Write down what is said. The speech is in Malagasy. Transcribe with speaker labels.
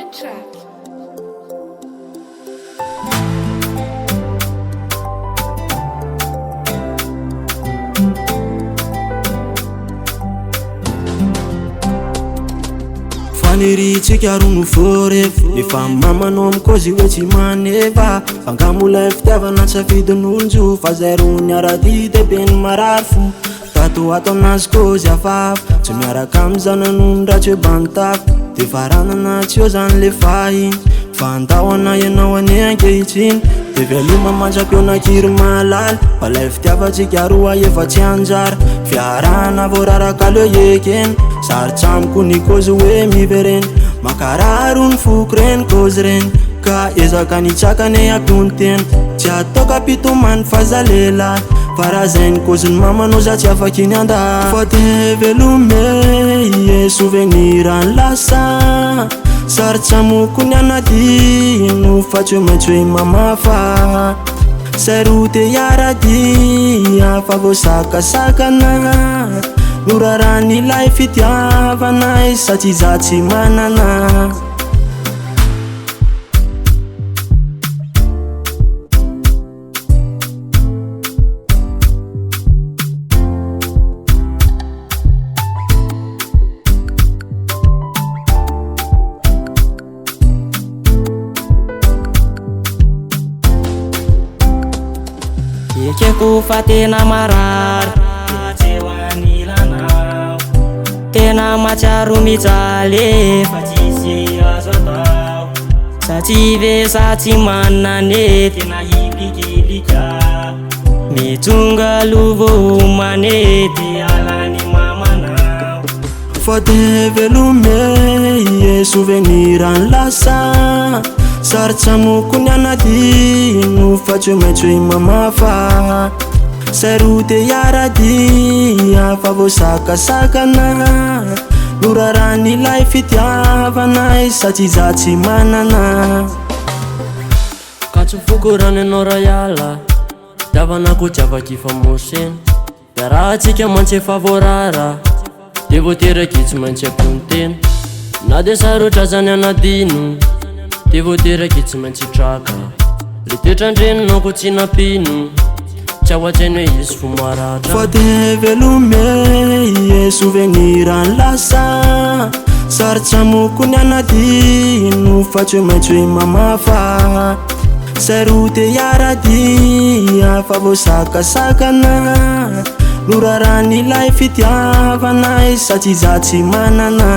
Speaker 1: the track.
Speaker 2: Faniritsika ro no vorevo efa mamanao amikozy hoe tsy maneva fangamolay fitiavana tsy afidin'olonjo fa zay ro niarady tebeny marary fo tato ato aminazy kozy hafahafa tsy miaraka amizananony ratsy hoe bantafo de varanana tsy eo zany le fahiny fa andahoana ianao ane ankehitriny de veloma mandrako eo nakiry malala fa lay fitiavatsika roa efa tsy anjara fiarahana voararaka leo ekeny sarotra amiko ny kozy hoe mivereny makararo ny foko reny kozy reny ka ezaka nitsakane ampio ny tena tsy atao kapitomany fa za lehilahy fa raha zay ny koziny mamanao za tsy afaky ny anda fa te velome ie souvenir ny lasa sarotra moko ny anadino fa tsy hoe maintsy hoe mamafa zay ro te hiaradia fa voasakasakana norara ny lay fitiavana satria za tsy manana
Speaker 3: ekeko fa tena marary tena matsiaro mijaly fa tsisy azo atao satria ve za tsy manane tena hipikilika mitonga lovomane ty alany mamanao
Speaker 2: fa te velome ie souvenir ny lasa sarotra moko ny anadino fa tsy hoe maintsy hoe mamafa zay ro te hiaradia fa voasakasakana norara ny lay fitiavana satria za tsy manana
Speaker 4: ka tsy foko rano ianao rayala tiavana ko tsy afaky famoseny da raha atsika mantsy efa voarara de voateraky tsy maintsy ampony tena na de sarotra zany anadino de voateraky tsy maintsy traka le toetrandreninao ko tsy nampino tsy ahoatsainy hoe izy fo maratra
Speaker 2: fa te velome ie souvenir ny lasa sarotra moko ny anadino fa tsy hoe maintsy hoe mamafa zay ro te hiaradia fa voasakasakana norara ny lay fitiavana satria za tsy manana